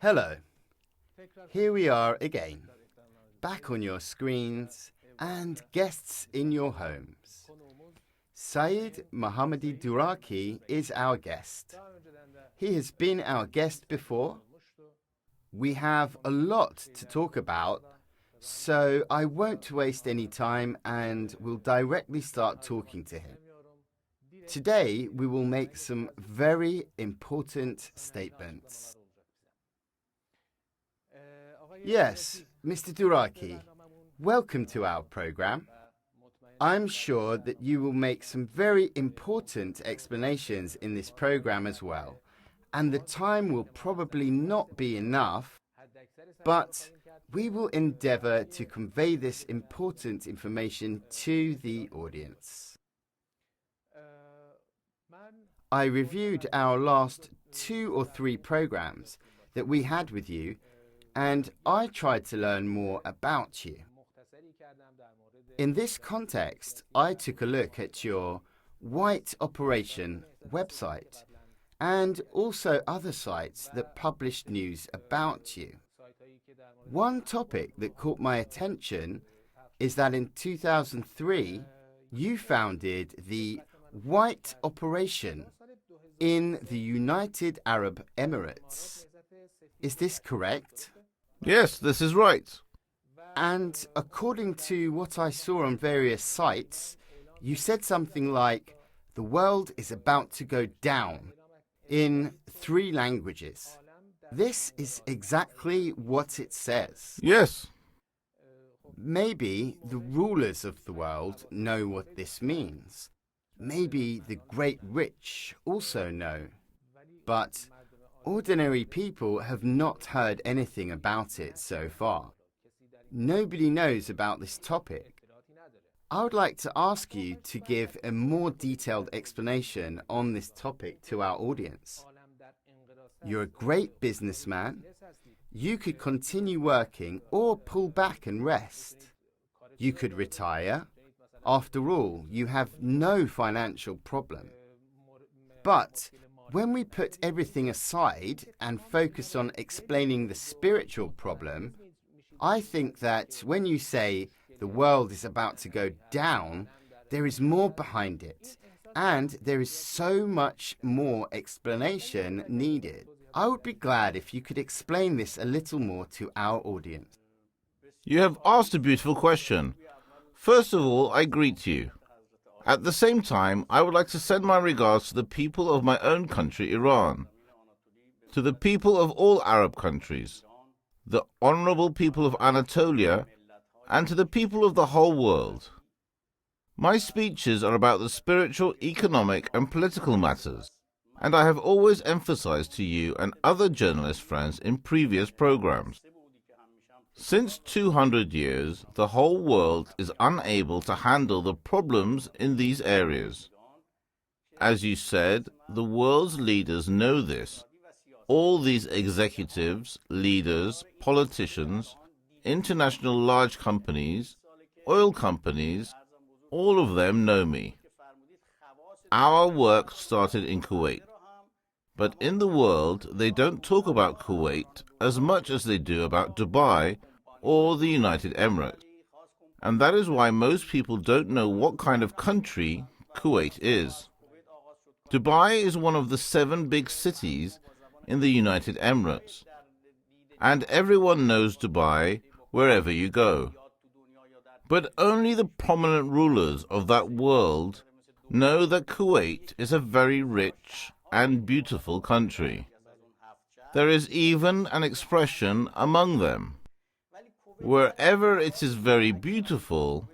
Hello, here we are again, back on your screens and guests in your homes. Saeed Mohammadi Duraki is our guest. He has been our guest before. We have a lot to talk about, so I won't waste any time and will directly start talking to him. Today we will make some very important statements. Yes, Mr. Duraki, welcome to our program. I'm sure that you will make some very important explanations in this program as well, and the time will probably not be enough, but we will endeavor to convey this important information to the audience. I reviewed our last 2 or 3 programs that we had with you, and I tried to learn more about you. In this context, I took a look at your White Operation website and also other sites that published news about you. One topic that caught my attention is that in 2003, you founded the White Operation in the United Arab Emirates. Is this correct? Yes, this is right. And according to what I saw on various sites, you said something like, the world is about to go down, in 3 languages. This is exactly what it says. Yes. Maybe the rulers of the world know what this means. Maybe the great rich also know. But ordinary people have not heard anything about it so far. Nobody knows about this topic. I would like to ask you to give a more detailed explanation on this topic to our audience. You're a great businessman. You could continue working or pull back and rest. You could retire. After all, you have no financial problem. But when we put everything aside and focus on explaining the spiritual problem, I think that when you say the world is about to go down, there is more behind it, and there is so much more explanation needed. I would be glad if you could explain this a little more to our audience. You have asked a beautiful question. First of all, I greet you. At the same time, I would like to send my regards to the people of my own country, Iran, to the people of all Arab countries, the honorable people of Anatolia, and to the people of the whole world. My speeches are about the spiritual, economic, and political matters, and I have always emphasized to you and other journalist friends in previous programs. Since 200 years, the whole world is unable to handle the problems in these areas. As you said, the world's leaders know this. All these executives, leaders, politicians, international large companies, oil companies, all of them know me. Our work started in Kuwait. But in the world, they don't talk about Kuwait as much as they do about Dubai or the United Emirates. And that is why most people don't know what kind of country Kuwait is. Dubai is one of the 7 big cities in the United Emirates. And everyone knows Dubai wherever you go. But only the prominent rulers of that world know that Kuwait is a very rich and beautiful country. There is even an expression among them. Wherever it is very beautiful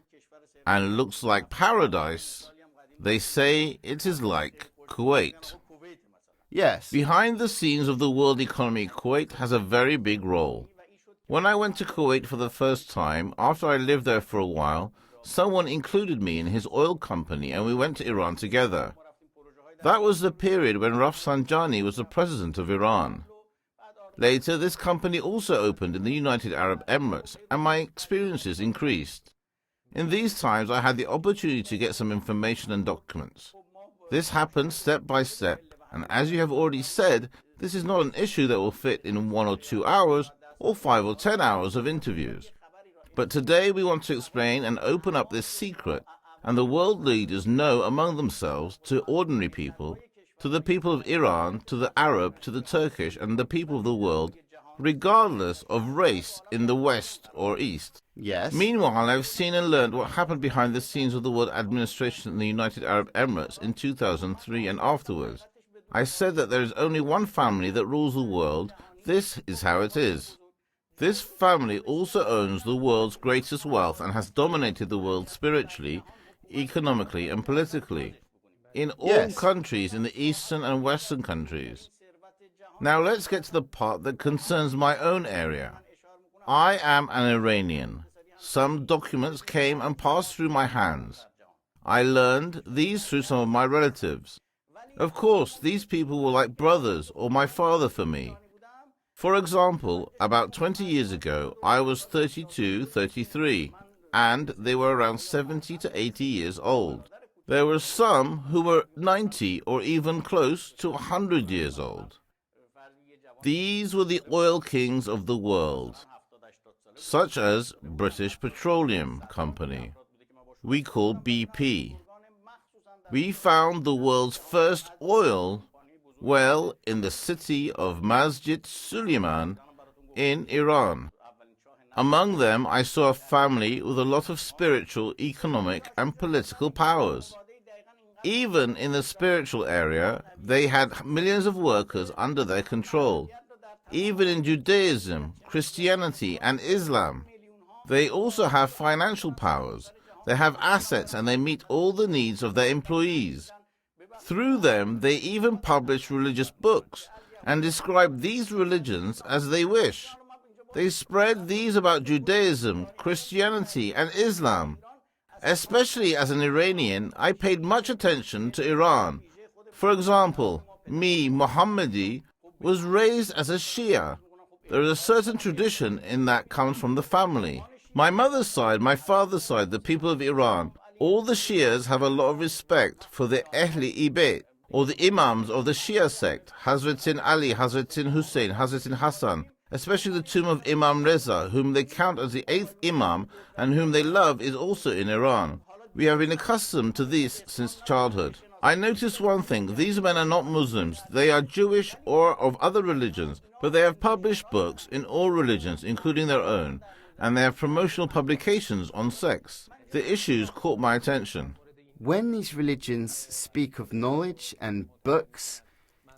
and looks like paradise, they say it is like Kuwait. Yes. Behind the scenes of the world economy, Kuwait has a very big role. When I went to Kuwait for the first time, after I lived there for a while, someone included me in his oil company and we went to Iran together. That was the period when Rafsanjani was the president of Iran. Later, this company also opened in the United Arab Emirates, and my experiences increased. In these times, I had the opportunity to get some information and documents. This happened step by step, and as you have already said, This is not an issue that will fit in 1 or 2 hours or 5 or 10 hours of interviews. But today we want to explain and open up this secret, and the world leaders know among themselves, to ordinary people, to the people of Iran, to the Arab, to the Turkish, and the people of the world, regardless of race in the West or East. Yes. Meanwhile, I've seen and learned what happened behind the scenes of the world administration in the United Arab Emirates in 2003 and afterwards. I said that there is only one family that rules the world. This is how it is. This family also owns the world's greatest wealth and has dominated the world spiritually, economically, and politically in all countries, in the Eastern and Western countries. Now let's get to the part that concerns my own area. I am an Iranian. Some documents came and passed through my hands. I learned these through some of my relatives. Of course, these people were like brothers or my father for me. For example, about 20 years ago, I was 32, 33, and they were around 70 to 80 years old. There were some who were 90 or even close to 100 years old. These were the oil kings of the world, such as British Petroleum Company, we call BP. We found the world's first oil well in the city of Masjid Suleiman in Iran. Among them, I saw a family with a lot of spiritual, economic, and political powers. Even in the spiritual area, they had millions of workers under their control. Even in Judaism, Christianity, and Islam, they also have financial powers. They have assets and they meet all the needs of their employees. Through them, they even publish religious books and describe these religions as they wish. They spread these about Judaism, Christianity, and Islam. Especially as an Iranian, I paid much attention to Iran. For example, me, Mohammadi, was raised as a Shia. There is a certain tradition in that comes from the family. My mother's side, my father's side, the people of Iran, all the Shias have a lot of respect for the Ahli Bayt, or the Imams of the Shia sect, Hazratin Ali, Hazratin Hussein, Hazratin Hassan, especially the tomb of Imam Reza, whom they count as the 8th Imam and whom they love is also in Iran. We have been accustomed to this since childhood. I noticed one thing, these men are not Muslims, they are Jewish or of other religions, but they have published books in all religions, including their own, and they have promotional publications on sex. The issues caught my attention. When these religions speak of knowledge and books,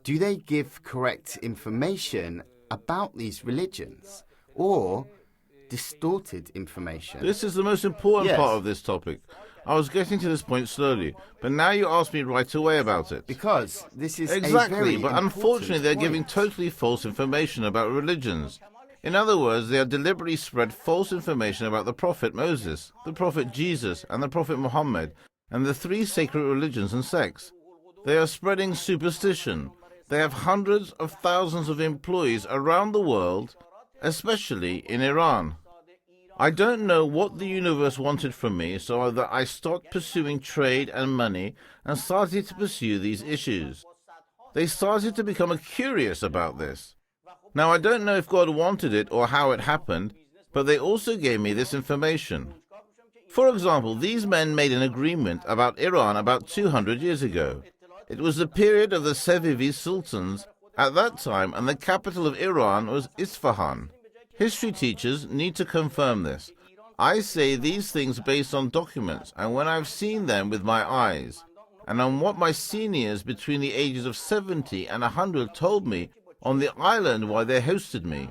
do they give correct information about these religions, or distorted information? This is the most important part of this topic. I was getting to this point slowly, but now you ask me right away about it. Because this is exactly, but unfortunately they're giving totally false information about religions. In other words, they are deliberately spread false information about the Prophet Moses, the Prophet Jesus, and the Prophet Muhammad, and the 3 sacred religions and sects. They are spreading superstition. They have hundreds of thousands of employees around the world, especially in Iran. I don't know what the universe wanted from me, so that I stopped pursuing trade and money and started to pursue these issues. They started to become curious about this. Now, I don't know if God wanted it or how it happened, but they also gave me this information. For example, these men made an agreement about Iran about 200 years ago. It was the period of the Safavid sultans at that time, and the capital of Iran was Isfahan. History teachers need to confirm this. I say these things based on documents, and when I've seen them with my eyes, and on what my seniors between the ages of 70 and 100 told me on the island while they hosted me.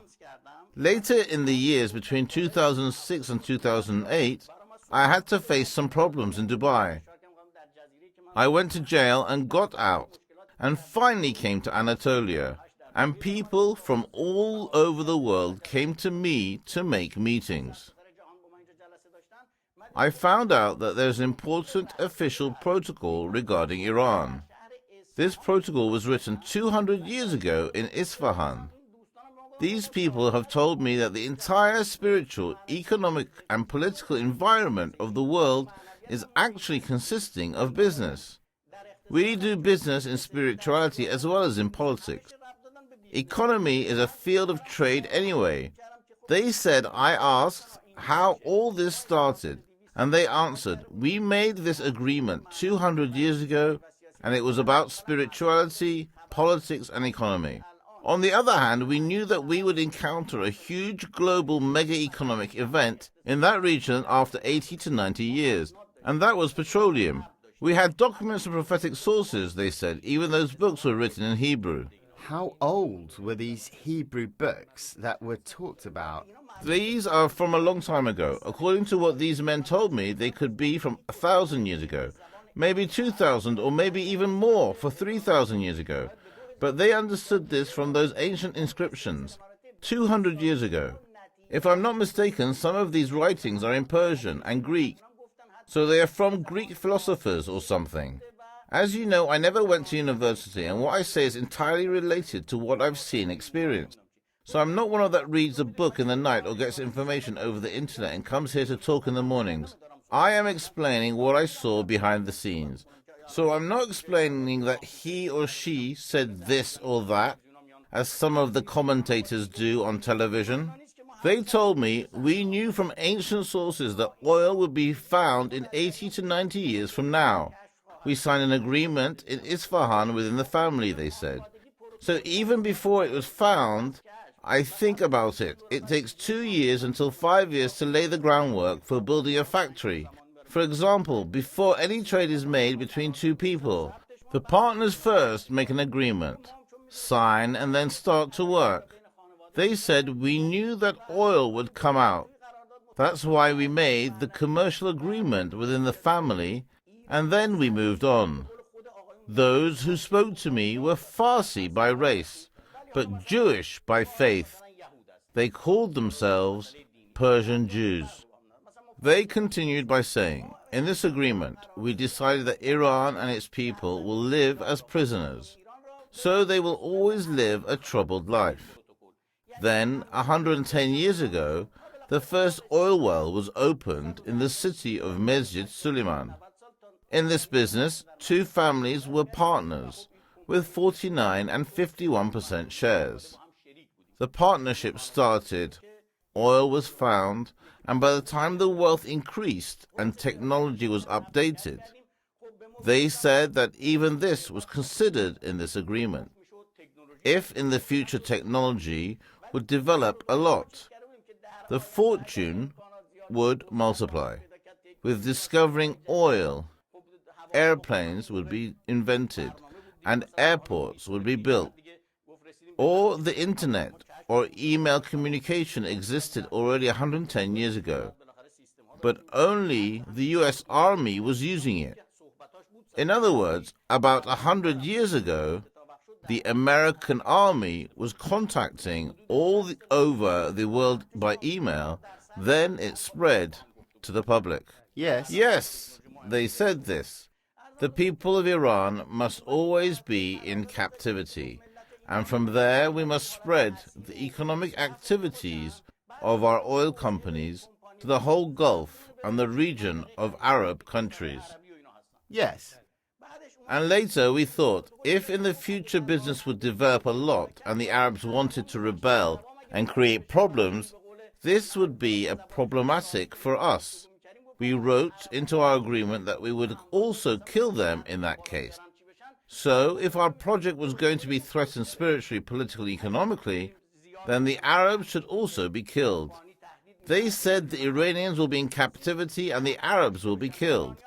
Later in the years between 2006 and 2008, I had to face some problems in Dubai. I went to jail and got out, and finally came to Anatolia, and people from all over the world came to me to make meetings. I found out that there's an important official protocol regarding Iran. This protocol was written 200 years ago in Isfahan. These people have told me that the entire spiritual, economic, and political environment of the world is actually consisting of business. We do business in spirituality as well as in politics. Economy is a field of trade anyway. They said I asked how all this started, and they answered, we made this agreement 200 years ago, and it was about spirituality, politics, and economy. On the other hand, we knew that we would encounter a huge global mega-economic event in that region after 80 to 90 years, and that was petroleum. We had documents and prophetic sources, they said, even those books were written in Hebrew. How old were these Hebrew books that were talked about? These are from a long time ago. According to what these men told me, they could be from 1,000 years ago, maybe 2,000, or maybe even more for 3,000 years ago. But they understood this from those ancient inscriptions, 200 years ago. If I'm not mistaken, some of these writings are in Persian and Greek, so they are from Greek philosophers or something. As you know, I never went to university, and what I say is entirely related to what I've seen and experienced. So I'm not one of that reads a book in the night or gets information over the internet and comes here to talk in the mornings. I am explaining what I saw behind the scenes. So I'm not explaining that he or she said this or that, as some of the commentators do on television. They told me we knew from ancient sources that oil would be found in 80 to 90 years from now. We signed an agreement in Isfahan within the family, they said. So even before it was found, I think about it. It takes 2 years until 5 years to lay the groundwork for building a factory. For example, before any trade is made between two people, the partners first make an agreement, sign, and then start to work. They said we knew that oil would come out. That's why we made the commercial agreement within the family, and then we moved on. Those who spoke to me were Farsi by race, but Jewish by faith. They called themselves Persian Jews. They continued by saying, in this agreement, we decided that Iran and its people will live as prisoners, so they will always live a troubled life. Then, 110 years ago, the first oil well was opened in the city of Mesjid Suleiman. In this business, two families were partners, with 49 and 51% shares. The partnership started, oil was found, and by the time the wealth increased and technology was updated, they said that even this was considered in this agreement. If in the future technology would develop a lot, the fortune would multiply. With discovering oil, airplanes would be invented and airports would be built. Or the internet or email communication existed already 110 years ago, but only the US Army was using it. In other words, about 100 years ago, the American Army was contacting over the world by email, then it spread to the public. Yes, they said this. The people of Iran must always be in captivity, and from there we must spread the economic activities of our oil companies to the whole Gulf and the region of Arab countries. Yes. And later we thought, if in the future business would develop a lot and the Arabs wanted to rebel and create problems, this would be problematic for us. We wrote into our agreement that we would also kill them in that case. So, if our project was going to be threatened spiritually, politically, economically, then the Arabs should also be killed. They said the Iranians will be in captivity and the Arabs will be killed.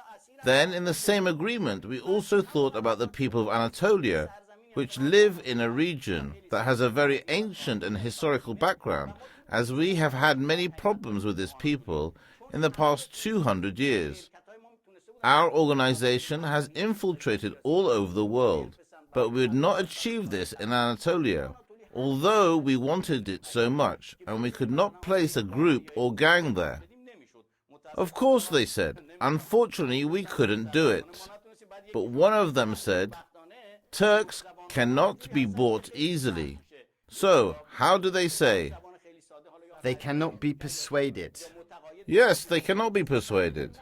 Then, in the same agreement, we also thought about the people of Anatolia, which live in a region that has a very ancient and historical background, as we have had many problems with this people in the past 200 years. Our organization has infiltrated all over the world, but we would not achieve this in Anatolia, although we wanted it so much, and we could not place a group or gang there. Of course, they said, unfortunately we couldn't do it. But one of them said, Turks cannot be bought easily. So, how do they say? They cannot be persuaded. Yes, they cannot be persuaded.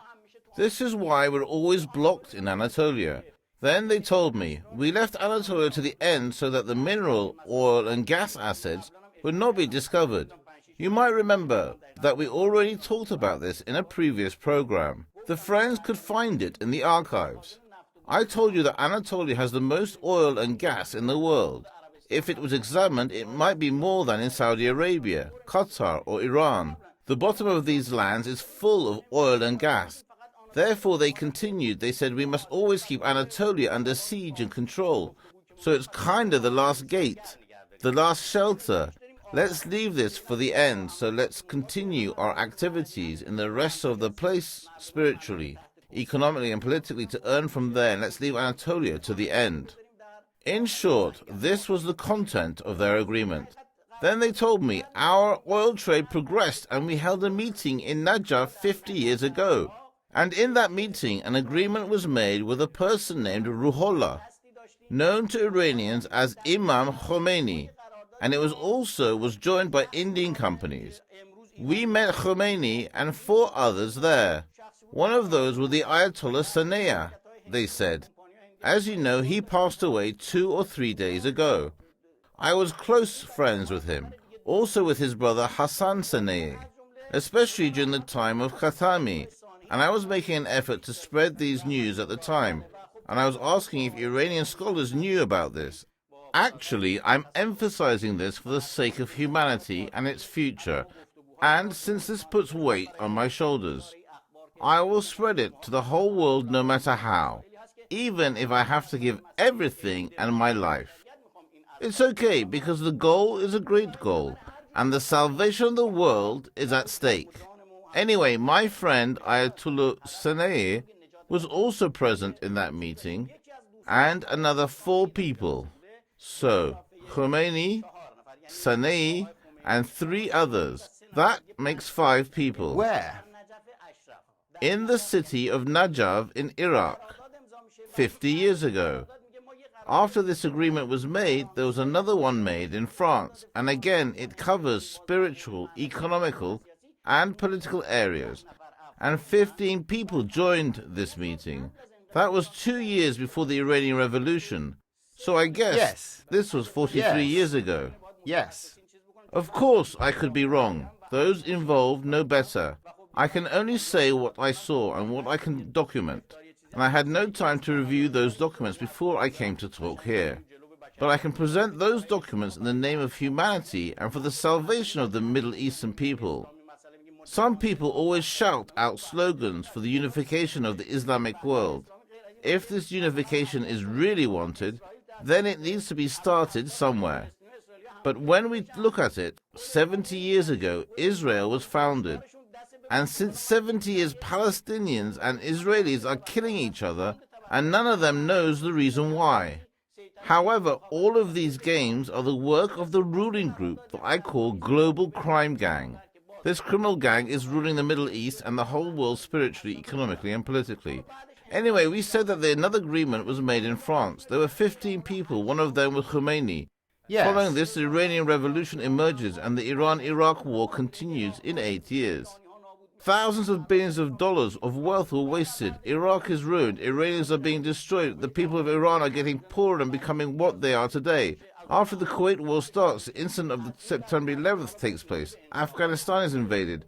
This is why we're always blocked in Anatolia. Then they told me, we left Anatolia to the end so that the mineral, oil and gas assets would not be discovered. You might remember that we already talked about this in a previous program. The friends could find it in the archives. I told you that Anatolia has the most oil and gas in the world. If it was examined, it might be more than in Saudi Arabia, Qatar or Iran. The bottom of these lands is full of oil and gas. Therefore, they continued. They said, we must always keep Anatolia under siege and control. So it's kind of the last gate, the last shelter. Let's leave this for the end, so let's continue our activities in the rest of the place spiritually, economically and politically to earn from there, and let's leave Anatolia to the end. In short, this was the content of their agreement. Then they told me our oil trade progressed and we held a meeting in Najaf 50 years ago. And in that meeting, an agreement was made with a person named Ruhollah, known to Iranians as Imam Khomeini, and it was joined by Indian companies. We met Khomeini and 4 others there. One of those was the Ayatollah Sanea, they said. As you know, he passed away 2 or 3 days ago. I was close friends with him, also with his brother Hassan Sanei, especially during the time of Khatami, and I was making an effort to spread these news at the time, and I was asking if Iranian scholars knew about this. Actually, I'm emphasizing this for the sake of humanity and its future, and since this puts weight on my shoulders, I will spread it to the whole world no matter how, even if I have to give everything and my life. It's okay, because the goal is a great goal, and the salvation of the world is at stake. Anyway, my friend Ayatollah Sanei was also present in that meeting, and another 4 people. So, Khomeini, Sanei, and 3 others. That makes 5 people. Where? In the city of Najaf in Iraq, 50 years ago. After this agreement was made, there was another one made in France, and again it covers spiritual, economical, and political areas, and 15 people joined this meeting. That was 2 years before the Iranian Revolution, so I guess this was 43 years ago. Yes. Of course I could be wrong. Those involved know better. I can only say what I saw and what I can document, and I had no time to review those documents before I came to talk here. But I can present those documents in the name of humanity and for the salvation of the Middle Eastern people. Some people always shout out slogans for the unification of the Islamic world. If this unification is really wanted, then it needs to be started somewhere. But when we look at it, 70 years ago, Israel was founded. And since 70 years, Palestinians and Israelis are killing each other, and none of them knows the reason why. However, all of these games are the work of the ruling group that I call Global Crime Gang. This criminal gang is ruling the Middle East and the whole world spiritually, economically, and politically. Anyway, we said that another agreement was made in France. There were 15 people, one of them was Khomeini. Yes. Following this, the Iranian Revolution emerges and the Iran-Iraq war continues in 8 years. Thousands of billions of dollars of wealth were wasted. Iraq is ruined. Iranians are being destroyed. The people of Iran are getting poorer and becoming what they are today. After the Kuwait war starts, the incident of the September 11th takes place. Afghanistan is invaded.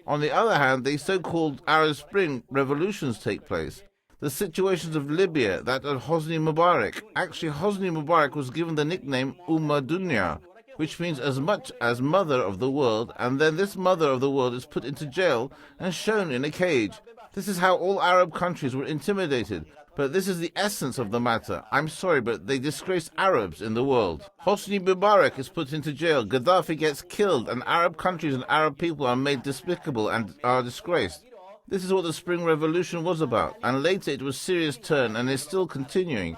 On the other hand, the so-called Arab Spring revolutions take place. The situations of Libya, that of Hosni Mubarak. Actually, Hosni Mubarak was given the nickname Dunya, which means as much as mother of the world, and then this mother of the world is put into jail and shown in a cage. This is how all Arab countries were intimidated. But this is the essence of the matter. I'm sorry, but they disgrace Arabs in the world. Hosni Mubarak is put into jail, Gaddafi gets killed, and Arab countries and Arab people are made despicable and are disgraced. This is what the Spring Revolution was about, and later it was Syria's turn and is still continuing.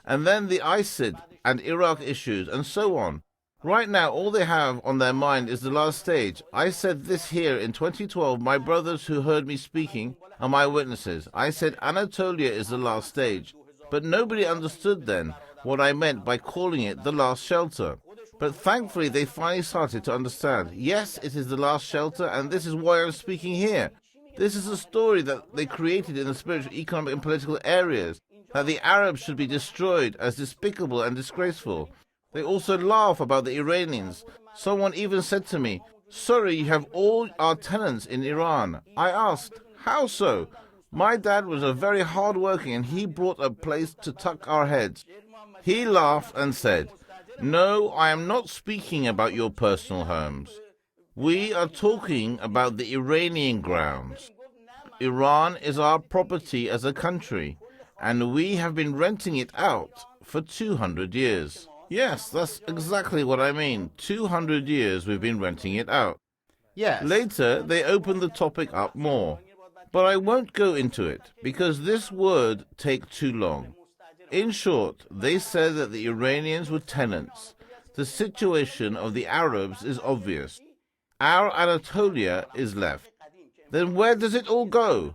And then the ISID and Iraq issues, and so on. Right now, all they have on their mind is the last stage. I said this here in 2012. My brothers who heard me speaking are my witnesses. I said Anatolia is the last stage. But nobody understood then what I meant by calling it the last shelter. But thankfully, they finally started to understand. Yes, it is the last shelter, and this is why I'm speaking here. This is a story that they created in the spiritual, economic, and political areas. that the Arabs should be destroyed as despicable and disgraceful. They also laugh about the Iranians. Someone even said to me, "Sorry, you have all our tenants in Iran." I asked, "How so?" My dad was a very hard-working and he brought a place to tuck our heads. He laughed and said, "No, I am not speaking about your personal homes. We are talking about the Iranian grounds. Iran is our property as a country, and we have been renting it out for 200 years. Yes, that's exactly what I mean. 200 years we've been renting it out. Yes. Later, they opened the topic up more. But I won't go into it, because this would take too long. In short, they said that the Iranians were tenants. The situation of the Arabs is obvious. Our Anatolia is left. Then where does it all go?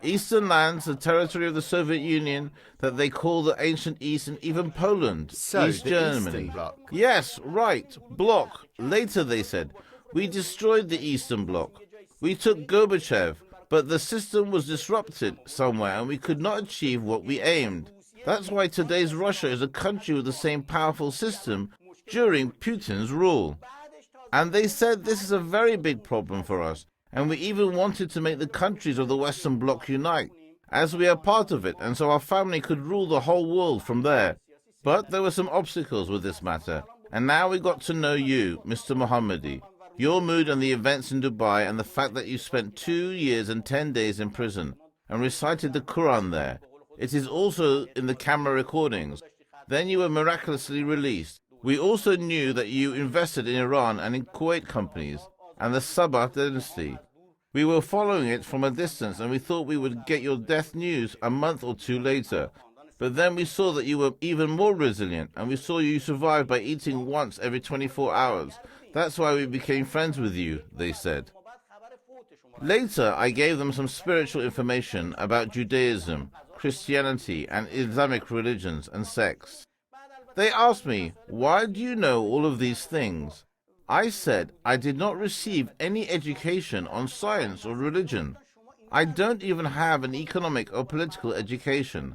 Eastern lands, the territory of the Soviet Union, that they call the ancient East, and even Poland, So, East the Germany. Eastern Bloc. Yes, right, bloc. Later they said, we destroyed the Eastern Bloc. We took Gorbachev, but the system was disrupted somewhere and we could not achieve what we aimed. That's why today's Russia is a country with the same powerful system during Putin's rule. And they said this is a very big problem for us, and we even wanted to make the countries of the Western Bloc unite, as we are part of it, and so our family could rule the whole world from there. But there were some obstacles with this matter, and now we got to know you, Mr. Mohammadi, your mood and the events in Dubai, and the fact that you spent 2 years and 10 days in prison, and recited the Quran there. It is also in the camera recordings. Then you were miraculously released. We also knew that you invested in Iran and in Kuwait companies and the Sabah dynasty. We were following it from a distance and we thought we would get your death news a month or two later. But then we saw that you were even more resilient and we saw you survive by eating once every 24 hours. That's why we became friends with you, they said. Later, I gave them some spiritual information about Judaism, Christianity, and Islamic religions and sects. They asked me, "Why do you know all of these things?" I said I did not receive any education on science or religion. I don't even have an economic or political education.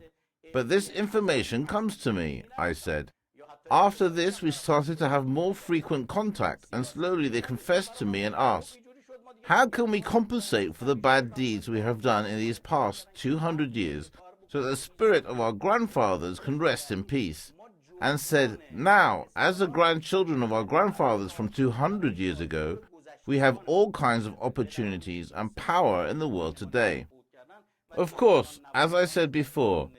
But this information comes to me, I said. After this, we started to have more frequent contact, and slowly they confessed to me and asked, "How can we compensate for the bad deeds we have done in these past 200 years so that the spirit of our grandfathers can rest in peace?" And said, "Now, as the grandchildren of our grandfathers from 200 years ago, we have all kinds of opportunities and power in the world today." Of course, as I said before,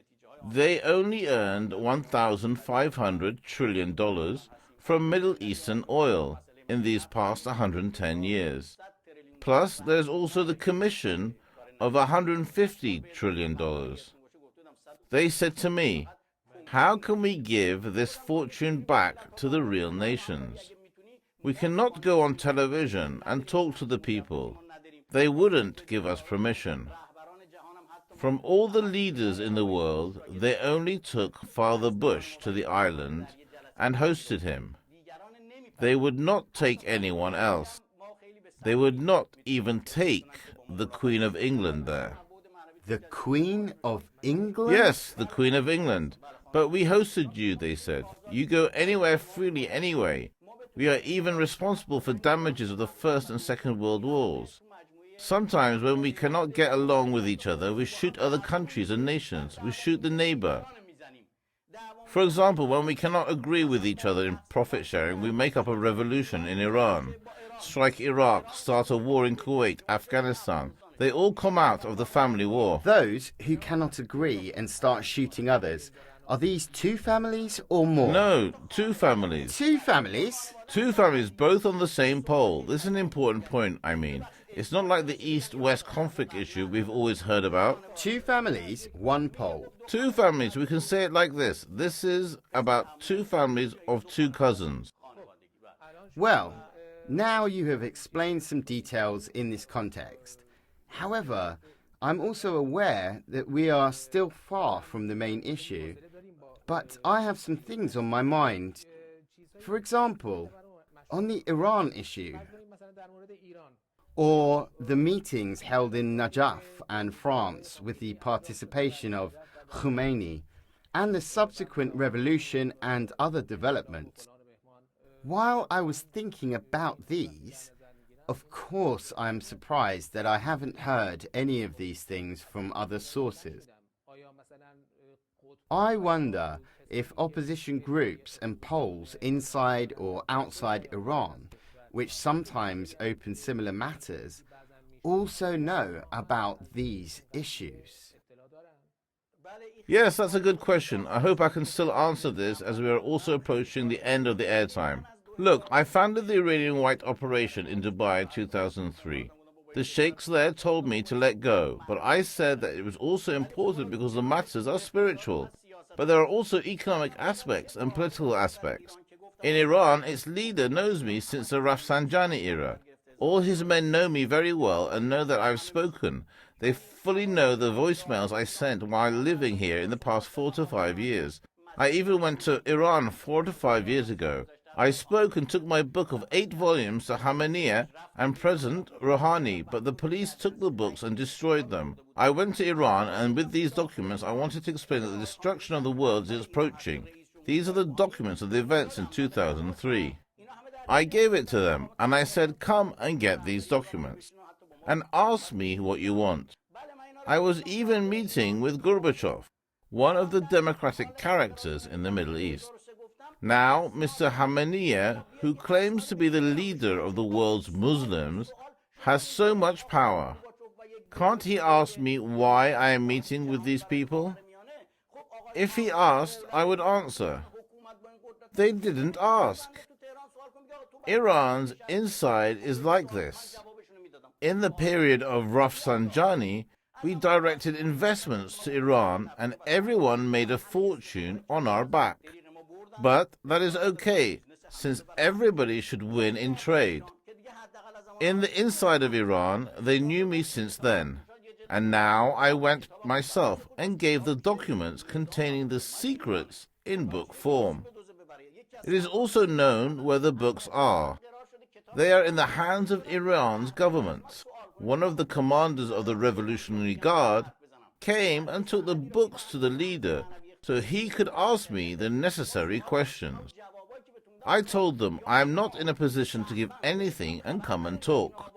they only earned $1,500 trillion from Middle Eastern oil in these past 110 years. Plus, there's also the commission of $150 trillion. They said to me, "How can we give this fortune back to the real nations? We cannot go on television and talk to the people. They wouldn't give us permission." From all the leaders in the world, they only took Father Bush to the island and hosted him. They would not take anyone else. They would not even take the Queen of England there. The Queen of England? Yes, the Queen of England. "But we hosted you," they said. "You go anywhere freely anyway. We are even responsible for damages of the First and Second World Wars. Sometimes when we cannot get along with each other, we shoot other countries and nations. We shoot the neighbor. For example, when we cannot agree with each other in profit sharing, we make up a revolution in Iran, strike Iraq, start a war in Kuwait, Afghanistan. They all come out of the family war." Those who cannot agree and start shooting others, are these two families or more? No, two families. Two families? Two families, both on the same pole. This is an important point, I mean. It's not like the East-West conflict issue we've always heard about. Two families, one pole. Two families, we can say it like this. This is about two families of two cousins. Well, now you have explained some details in this context. However, I'm also aware that we are still far from the main issue, but I have some things on my mind. For example, on the Iran issue, or the meetings held in Najaf and France with the participation of Khomeini. and the subsequent revolution and other developments. While I was thinking about these, of course I am surprised that I haven't heard any of these things from other sources. I wonder if opposition groups and polls inside or outside Iran, which sometimes open similar matters, also know about these issues. Yes, that's a good question. I hope I can still answer this as we are also approaching the end of the airtime. Look, I founded the Iranian White Operation in Dubai in 2003. The sheikhs there told me to let go, but I said that it was also important because the matters are spiritual. But there are also economic aspects and political aspects. In Iran, its leader knows me since the Rafsanjani era. All his men know me very well and know that I've spoken. They fully know the voicemails I sent while living here in the past 4 to 5 years. I even went to Iran 4 to 5 years ago. I spoke and took my book of 8 volumes to Khamenei and President Rouhani, but the police took the books and destroyed them. I went to Iran, and with these documents I wanted to explain that the destruction of the world is approaching. These are the documents of the events in 2003. I gave it to them, and I said, come and get these documents, and ask me what you want. I was even meeting with Gorbachev, one of the democratic characters in the Middle East. Now, Mr. Khamenei, who claims to be the leader of the world's Muslims, has so much power. Can't he ask me why I am meeting with these people? If he asked, I would answer. They didn't ask. Iran's inside is like this. In the period of Rafsanjani, we directed investments to Iran and everyone made a fortune on our back. But that is okay, since everybody should win in trade. In the inside of Iran, they knew me since then. And now I went myself and gave the documents containing the secrets in book form. It is also known where the books are. They are in the hands of Iran's government. One of the commanders of the Revolutionary Guard came and took the books to the leader so he could ask me the necessary questions. I told them I am not in a position to give anything and come and talk.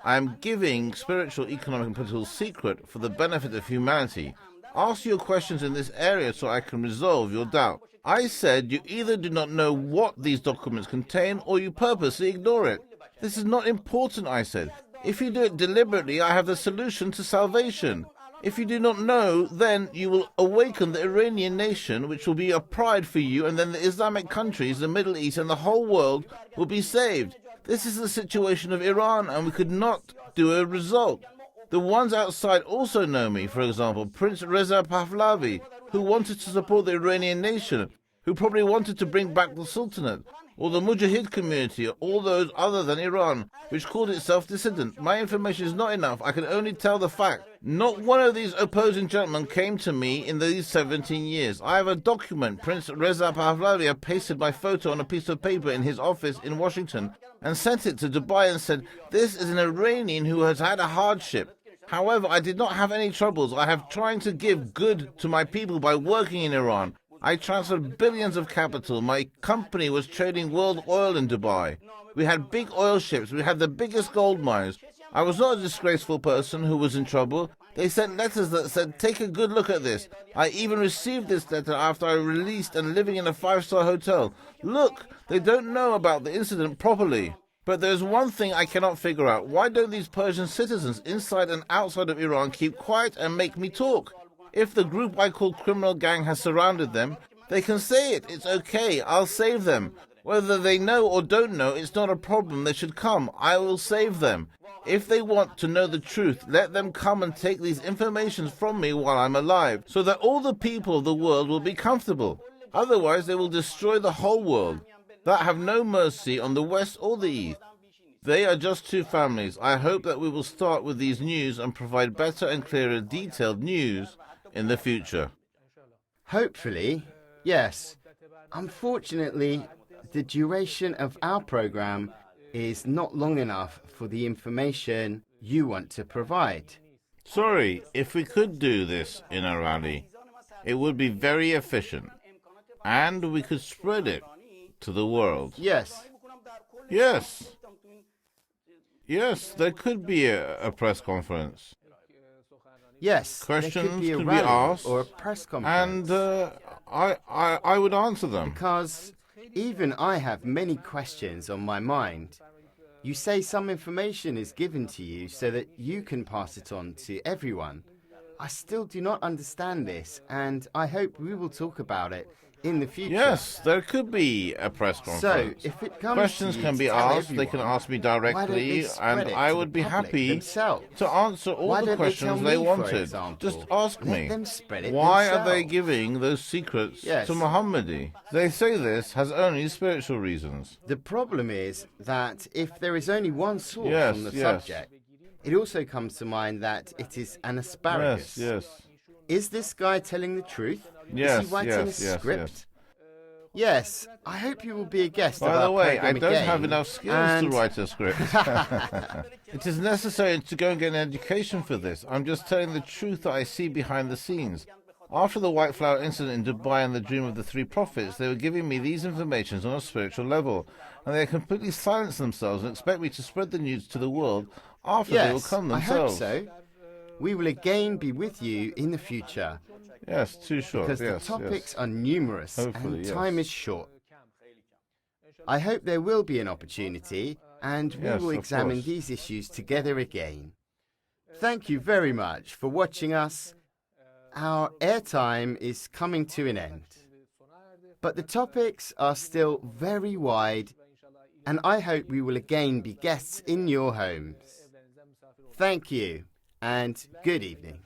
I am giving spiritual, economic and political secret for the benefit of humanity. Ask your questions in this area so I can resolve your doubt. I said you either do not know what these documents contain or you purposely ignore it. This is not important, I said. If you do it deliberately, I have the solution to salvation. If you do not know, then you will awaken the Iranian nation, which will be a pride for you, and then the Islamic countries, the Middle East, and the whole world will be saved. This is the situation of Iran, and we could not do a result. The ones outside also know me, for example, Prince Reza Pahlavi, who wanted to support the Iranian nation, who probably wanted to bring back the Sultanate, or the Mujahid community, or all those other than Iran, which called itself dissident. My information is not enough. I can only tell the fact. Not one of these opposing gentlemen came to me in these 17 years. I have a document. Prince Reza Pahlavi pasted my photo on a piece of paper in his office in Washington and sent it to Dubai and said, this is an Iranian who has had a hardship. However, I did not have any troubles. I have trying to give good to my people by working in Iran. I transferred billions of capital. My company was trading world oil in Dubai. We had big oil ships. We had the biggest gold mines. I was not a disgraceful person who was in trouble. They sent letters that said, take a good look at this. I even received this letter after I released and living in a 5-star hotel. Look, they don't know about the incident properly. But there's one thing I cannot figure out. Why don't these Persian citizens inside and outside of Iran keep quiet and make me talk? If the group I call criminal gang has surrounded them, they can say it. It's okay. I'll save them. Whether they know or don't know, it's not a problem. They should come. I will save them. If they want to know the truth, let them come and take these informations from me while I'm alive, so that all the people of the world will be comfortable. Otherwise, they will destroy the whole world. That have no mercy on the West or the East. They are just two families. I hope that we will start with these news and provide better and clearer detailed news in the future. Hopefully, yes. Unfortunately, the duration of our program is not long enough for the information you want to provide. Sorry, if we could do this in Arabic. It would be very efficient, and we could spread it to the world. Yes. Yes. Yes, there could be a press conference. Yes. Questions there could be a could be rally asked, or a press conference. And I would answer them. Because even I have many questions on my mind. You say some information is given to you so that you can pass it on to everyone. I still do not understand this, and I hope we will talk about it in the future. Yes, there could be a press conference. So, if it comes Questions to you can be to tell asked, they can everyone, ask me why don't they directly, spread and it I to would the be public happy themselves? to answer all Why the don't they tell questions they me, for wanted. example? Just ask Let me. them spread it Why are they themselves. giving those secrets Yes. to Muhammadi? They say this has only spiritual reasons. The problem is that if there is only one source Yes, on the yes. subject, it also comes to mind that it is an asparagus. Yes. Is this guy telling the truth? Yes, is he writing yes, a yes, script? yes. Yes, I hope you will be a guest of By our the way, I program don't again, have enough skills and to write a script. It is necessary to go and get an education for this. I'm just telling the truth that I see behind the scenes. After the White Flower incident in Dubai and the dream of the three prophets, they were giving me these informations on a spiritual level, and they completely silenced themselves and expect me to spread the news to the world after they will Yes, come I hope themselves. so. We will again be with you in the future Yes, too short. because Yes, the topics yes. are numerous Hopefully, and yes. time is short. I hope there will be an opportunity and we Yes, will of examine course. these issues together again. Thank you very much for watching us. Our airtime is coming to an end, but the topics are still very wide, and I hope we will again be guests in your homes. Thank you and good evening.